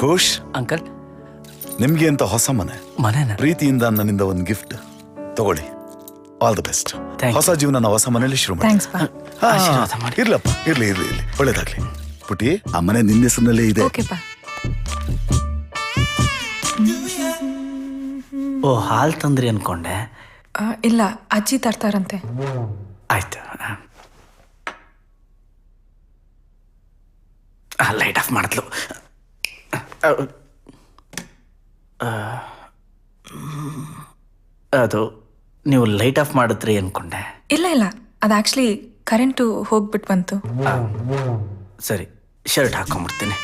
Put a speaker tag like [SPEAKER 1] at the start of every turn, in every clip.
[SPEAKER 1] ಖುಷ್
[SPEAKER 2] uncle,
[SPEAKER 1] ನಿಮ್ಗೆ ಅಂತ ಹೊಸ
[SPEAKER 2] ಮನೆನ
[SPEAKER 1] ಪ್ರೀತಿಯಿಂದ ನನ್ನಿಂದ ಒಂದು ಗಿಫ್ಟ್ ತಗೊಳ್ಳಿ. All the best.
[SPEAKER 2] Thank you.
[SPEAKER 1] ಹೊಸ ಜೀವನ ಹೊಸ ಮನೇಲಿ ಶುರು ಮಾಡಿ.
[SPEAKER 3] ಥ್ಯಾಂಕ್ಸ್ ಬಾ.
[SPEAKER 2] ಆಶೀರ್ವಾದ ಮಾಡಿ.
[SPEAKER 1] ಇರ್ಲಪ್ಪ, ಇರ್ಲಿ ಒಳ್ಳೇದಾಗ್ಲಿ. ಪುಟಿ, ಆ ಮನೆ ನಿನ್ನ ಹೆಸರಿನಲ್ಲೇ ಇದೆ.
[SPEAKER 3] ಓಕೆ ಬಾ.
[SPEAKER 2] ಓ, ಹಾಲು ತಂದ್ರಿ ಅನ್ಕೊಂಡೆ.
[SPEAKER 3] ಇಲ್ಲ, ಅಜ್ಜಿ ತರ್ತಾರಂತೆ.
[SPEAKER 2] ಆಯ್ತು. ಲೈಟ್ ಆಫ್ ಮಾಡಿದ್ಲು. ಅದು ನೀವು ಲೈಟ್ ಆಫ್ ಮಾಡಿದ್ರಿ ಅನ್ಕೊಂಡೆ.
[SPEAKER 3] ಇಲ್ಲ, ಅದು ಆಕ್ಚುಲಿ ಕರೆಂಟು ಹೋಗ್ಬಿಟ್ಟು ಬಂತು.
[SPEAKER 2] ಸರಿ, ಶರ್ಟ್ ಹಾಕೊಂಡ್ಬಿಡ್ತೀನಿ.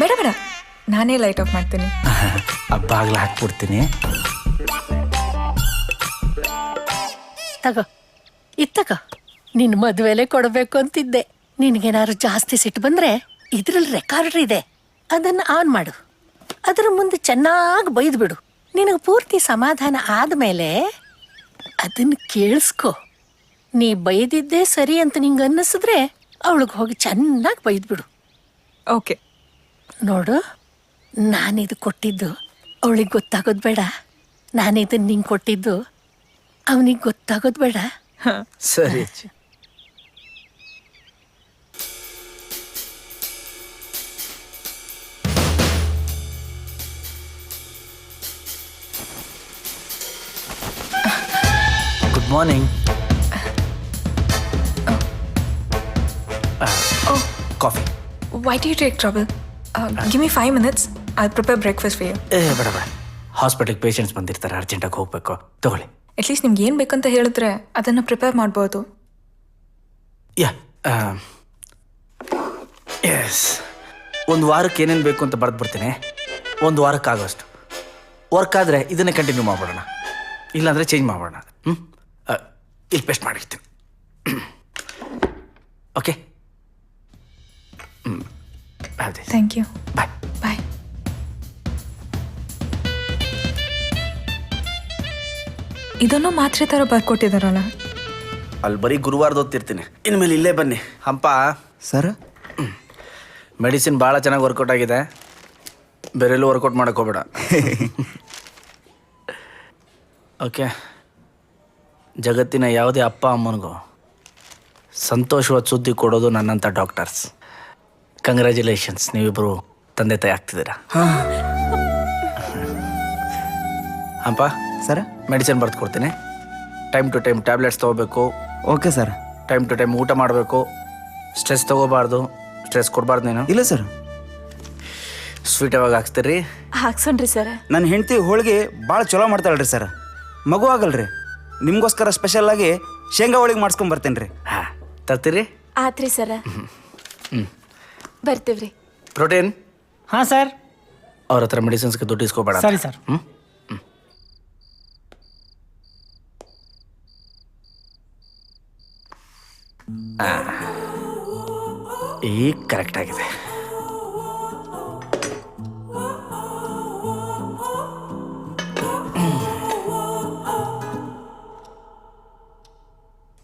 [SPEAKER 3] ಬೇಡ, ನಾನೇ ಲೈಟ್ ಆಫ್ ಮಾಡ್ತೀನಿ.
[SPEAKER 2] ಬಾಗ್ಲ ಹಾಕ್ಬಿಡ್ತೀನಿ.
[SPEAKER 4] ತಗೋ, ಇತ್ತಗೋ. ನಿನ್ನ ಮದುವೆಲೆ ಕೊಡಬೇಕು ಅಂತಿದ್ದೆ. ನಿನಗೇನಾದ್ರು ಜಾಸ್ತಿ ಸಿಟ್ಟು ಬಂದ್ರೆ ಇದ್ರಲ್ಲಿ ರೆಕಾರ್ಡರ್ ಇದೆ, ಅದನ್ನ ಆನ್ ಮಾಡು. ಅದರ ಮುಂದೆ ಚೆನ್ನಾಗಿ ಬೈದು ಬಿಡು. ನಿನಗೆ ಪೂರ್ತಿ ಸಮಾಧಾನ ಆದಮೇಲೆ ಅದನ್ನು ಕೇಳಿಸ್ಕೊ. ನೀ ಬೈದಿದ್ದೇ ಸರಿ ಅಂತ ನಿಂಗೆ ಅನ್ನಿಸಿದ್ರೆ ಅವಳಿಗೆ ಹೋಗಿ ಚೆನ್ನಾಗಿ ಬೈದು ಬಿಡು.
[SPEAKER 3] ಓಕೆ.
[SPEAKER 4] ನೋಡು, ನಾನಿದು ಕೊಟ್ಟಿದ್ದು ಅವಳಿಗೆ ಗೊತ್ತಾಗೋದು ಬೇಡ. ನಾನಿದನ್ನು ನಿಂಗೆ ಕೊಟ್ಟಿದ್ದು ಅವನಿಗೆ ಗೊತ್ತಾಗೋದು ಬೇಡ.
[SPEAKER 2] ಸರಿ ಅಜ್ಜಿ. Good morning. Coffee.
[SPEAKER 3] Why do you take trouble? Give me 5 minutes. I'll prepare breakfast for you.
[SPEAKER 2] ಬೇಡ. ಹಾಸ್ಪಿಟಲ್ಗೆ ಪೇಷಂಟ್ಸ್ ಬಂದಿರ್ತಾರೆ, ಅರ್ಜೆಂಟಾಗಿ ಹೋಗ್ಬೇಕು. ತಗೊಳ್ಳಿ.
[SPEAKER 3] ಅಟ್ಲೀಸ್ಟ್ ನಿಮ್ಗೆ ಏನು ಬೇಕಂತ ಹೇಳಿದ್ರೆ ಅದನ್ನು ಪ್ರಿಪೇರ್ ಮಾಡ್ಬೋದು.
[SPEAKER 2] ಎಸ್, ಒಂದು ವಾರಕ್ಕೆ ಏನೇನು ಬೇಕು ಅಂತ ಬರೆದ್ಬಿಡ್ತೀನಿ. ಒಂದು ವಾರಕ್ಕಾಗೋಷ್ಟು ವರ್ಕ್ ಆದರೆ ಇದನ್ನೇ ಕಂಟಿನ್ಯೂ ಮಾಡ್ಬಿಡೋಣ, ಇಲ್ಲಾಂದರೆ ಚೇಂಜ್ ಮಾಡೋಣ. ಇಲ್ಲಿ ಪೇಸ್ಟ್ ಮಾಡಿರ್ತೀನಿ. ಓಕೆ. ಅದೇ.
[SPEAKER 3] Thank you.
[SPEAKER 2] ಬಾಯ್.
[SPEAKER 3] ಬಾಯ್. ಇದನ್ನು ಮಾತ್ರೆ ಥರ ಬರ್ಕೊಟ್ಟಿದಾರಲ್ಲ.
[SPEAKER 2] ಅಲ್ಲಿ ಬರೀ ಗುರುವಾರದ ಓದ್ತಿರ್ತೀನಿ. ಇನ್ಮೇಲೆ ಇಲ್ಲೇ ಬನ್ನಿ. ಹಂಪ
[SPEAKER 5] ಸರ್,
[SPEAKER 2] ಮೆಡಿಸಿನ್ ಭಾಳ ಚೆನ್ನಾಗಿ ವರ್ಕೌಟ್ ಆಗಿದೆ. ಬೇರೆಲ್ಲೂ ವರ್ಕೌಟ್ ಮಾಡೋಕೆ ಹೋಗ್ಬೇಡ. ಓಕೆ. ಜಗತ್ತಿನ ಯಾವುದೇ ಅಪ್ಪ ಅಮ್ಮನಿಗೂ ಸಂತೋಷವಾದ ಸುದ್ದಿ ಕೊಡೋದು ನನ್ನಂಥ ಡಾಕ್ಟರ್ಸ್. ಕಂಗ್ರ್ಯಾಚುಲೇಷನ್ಸ್, ನೀವಿಬ್ಬರು ತಂದೆ ತಾಯಿ ಆಗ್ತಿದ್ದೀರಾ. ಹಂಪ
[SPEAKER 5] ಸರ್,
[SPEAKER 2] ಮೆಡಿಸಿನ್ ಬರ್ದು ಕೊಡ್ತೀನಿ. ಟೈಮ್ ಟು ಟೈಮ್ ಟ್ಯಾಬ್ಲೆಟ್ಸ್ ತೊಗೋಬೇಕು.
[SPEAKER 5] Okay sir.
[SPEAKER 2] Time to time ಊಟ ಮಾಡಬೇಕು. ಸ್ಟ್ರೆಸ್ ತೊಗೋಬಾರ್ದು, ಸ್ಟ್ರೆಸ್ ಕೊಡಬಾರ್ದು. ನೀನು
[SPEAKER 5] ಇಲ್ಲ ಸರ್.
[SPEAKER 2] ಸ್ವೀಟ್ ಯಾವಾಗ ಹಾಕ್ಸ್ತೀರಿ?
[SPEAKER 6] ಹಾಕ್ಸೋಣ್ರಿ ಸರ್.
[SPEAKER 5] ನನ್ನ ಹೆಂಡತಿ ಹೋಳಿಗೆ ಭಾಳ ಚಲೋ ಮಾಡ್ತಾಳ್ರಿ ಸರ್. ಮಗು ಆಗಲ್ರಿ, ನಿಮಗೋಸ್ಕರ ಸ್ಪೆಷಲಾಗಿ ಶೇಂಗಾ ಹೋಳಿಗೆ ಮಾಡಿಸ್ಕೊಂಡ್ ಬರ್ತೇನೆ ರೀ.
[SPEAKER 2] ಹಾಂ, ತರ್ತೀರಿ?
[SPEAKER 6] ಆತ್ರಿ ಸರ. ಬರ್ತೀವ್ರಿ.
[SPEAKER 2] ಪ್ರೋಟೀನ್.
[SPEAKER 7] ಹಾಂ ಸರ್.
[SPEAKER 2] ಅವ್ರ ಹತ್ರ ಮೆಡಿಸಿನ್ಸ್ಗೆ ದುಡ್ಡು ಇಸ್ಕೋಬೇಡ.
[SPEAKER 7] ಸರಿ ಸರ್.
[SPEAKER 2] ಈಗ ಕರೆಕ್ಟ್ ಆಗಿದೆ.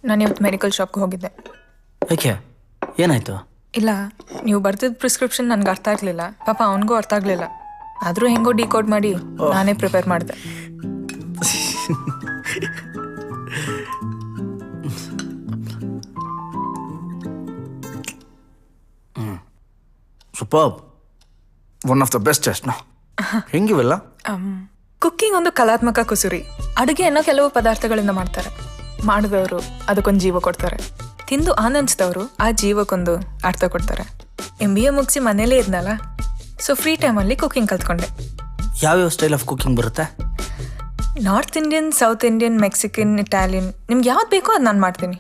[SPEAKER 3] ನಾನು ಇವತ್ತು ಮೆಡಿಕಲ್ ಶಾಪ್ಗೆ ಹೋಗಿದ್ದೆ.
[SPEAKER 2] ಯಾಕೆ, ಏನಾಯ್ತು?
[SPEAKER 3] ಇಲ್ಲ, ನೀವು ಬರ್ತಿದ್ದ ಪ್ರಿಸ್ಕ್ರಿಪ್ಷನ್ ನನಗೆ ಅರ್ಥ ಆಗಲಿಲ್ಲ. ಪಾಪ ಅವನಿಗೂ ಅರ್ಥ ಆಗಲಿಲ್ಲ. ಆದರೂ ಹೆಂಗೋ ಡಿಕೋಡ್ ಮಾಡಿ ನಾನೇ ಪ್ರಿಪೇರ್ ಮಾಡಿದೆ.
[SPEAKER 2] Super, one of the best taste. ಹೆಂಗಿವೆಲ್ಲ?
[SPEAKER 3] ಕುಕ್ಕಿಂಗ್ ಒಂದು ಕಲಾತ್ಮಕ ಕುಸುರಿ. ಅಡುಗೆಯನ್ನು ಕೆಲವು ಪದಾರ್ಥಗಳಿಂದ ಮಾಡ್ತಾರೆ. ಮಾಡಿದವರು ಅದಕ್ಕೊಂದು ಜೀವ ಕೊಡ್ತಾರೆ. ತಿಂದು ಆನಂದಿಸಿದವರು ಆ ಜೀವಕ್ಕೊಂದು ಅರ್ಥ ಕೊಡ್ತಾರೆ. MBA ಮುಗಿಸಿ ಮನೇಲೇ ಇದ್ನಲ್ಲ, ಸೊ ಫ್ರೀ ಟೈಮಲ್ಲಿ ಕುಕ್ಕಿಂಗ್ ಕಲ್ತ್ಕೊಂಡೆ.
[SPEAKER 2] ಯಾವ್ಯಾವ ಸ್ಟೈಲ್ ಆಫ್ ಕುಕಿಂಗ್ ಬರುತ್ತೆ?
[SPEAKER 3] North Indian, south Indian, Mexican, Italian, ನಿಮ್ಗೆ ಯಾವ್ದು ಬೇಕೋ ಅದು ನಾನು ಮಾಡ್ತೀನಿ.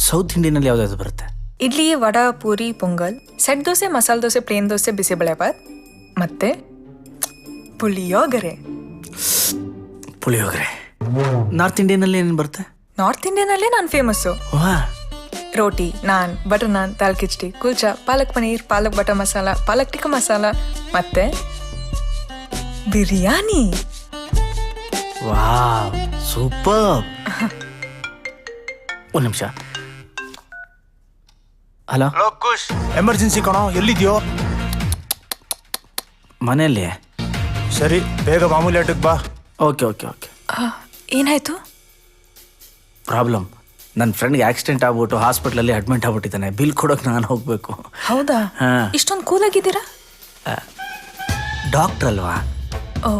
[SPEAKER 2] ಸೌತ್ ಇಂಡಿಯನಲ್ಲಿ ಯಾವ್ದಾದ್ರು ಬರುತ್ತೆ?
[SPEAKER 3] ಇಡ್ಲಿ, ವಡ, ಪೂರಿ, ಪೊಂಗಲ್, ಸೆಟ್ ದೋಸೆ, ಮಸಾಲೆ ದೋಸೆ, ಪ್ಲೇನ್ ದೋಸೆ, ಬಿಸಿಬೇಳೆಬಾತ್, ಮತ್ತೆ ಪುಳಿಯೋಗರೆ.
[SPEAKER 2] ಪುಳಿಯೋಗರೆ. ನಾರ್ತ್ ಇಂಡಿಯನಲ್ಲಿ ಏನು ಬರುತ್ತೆ?
[SPEAKER 3] ನಾರ್ತ್ ಇಂಡಿಯನಲ್ಲೇ ನಾನು ಫೇಮಸ್ಸು.
[SPEAKER 2] ವಾ.
[SPEAKER 3] ರೋಟಿ, ನಾನ್, ಬಟರ್ ನಾನ್, ದಾಲ್ ಕಿಚಡಿ, ಕುಲ್ಚಾ, ಪಾಲಕ್ ಪನೀರ್, ಪಾಲಕ್ ಬಟರ್ ಮಸಾಲ, ಪಾಲಕ್ ಟಿಕ್ಕ ಮಸಾಲ, ಮತ್ತೆ ಬಿರಿಯಾನಿ.
[SPEAKER 2] Wow, super. ಒಂದು ನಿಮಿಷ. ಹಲೋ
[SPEAKER 8] ಖುಷ್, ಎಮರ್ಜೆನ್ಸಿ ಕಣೋ, ಎಲ್ಲಿದ್ಯೋ?
[SPEAKER 2] ಮನೆಯಲ್ಲಿ.
[SPEAKER 7] ಸರಿ ಬೇಗ ಮಾಮೂಲಿ ಆಟಕ್ಕೆ ಬಾ.
[SPEAKER 2] Okay okay okay.
[SPEAKER 3] ಏನಾಯ್ತು?
[SPEAKER 2] ಪ್ರಾಬ್ಲಮ್, ನನ್ನ ಫ್ರೆಂಡ್ಗೆ ಆಕ್ಸಿಡೆಂಟ್ ಆಗ್ಬಿಟ್ಟು ಹಾಸ್ಪಿಟ್ಲಲ್ಲಿ ಅಡ್ಮಿಟ್ ಆಗ್ಬಿಟ್ಟಿದ್ದಾನೆ. ಬಿಲ್ ಕೊಡೋಕೆ ನಾನು ಹೋಗಬೇಕು.
[SPEAKER 3] ಹೌದಾ?
[SPEAKER 2] ಹಾ.
[SPEAKER 3] ಇಷ್ಟೊಂದು ಕೂಲಾಗಿದ್ದೀರಾ?
[SPEAKER 2] ಡಾಕ್ಟ್ರ್ ಅಲ್ವಾ?
[SPEAKER 3] ಓ,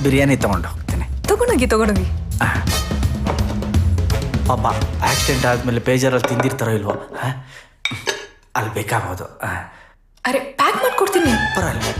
[SPEAKER 2] ಬಿರಿಯಾನಿ ತೊಗೊಂಡು ಹೋಗ್ತೀನಿ.
[SPEAKER 3] ತಗೊಂಡೋಗಿ.
[SPEAKER 2] ಪಾಪ ಆಕ್ಸಿಡೆಂಟ್ ಆದಮೇಲೆ ಬೇಜಾರಲ್ಲಿ ತಿಂದಿರ್ತಾರೋ ಇಲ್ವೋ, ಅಲ್ಲಿ ಬೇಕಾಗೋದು.
[SPEAKER 3] ಅರೆ, ಪ್ಯಾಕ್ ಮಾಡ್ಕೊಡ್ತೀನಿ.
[SPEAKER 2] ಪರವಾಗಿಲ್ಲ.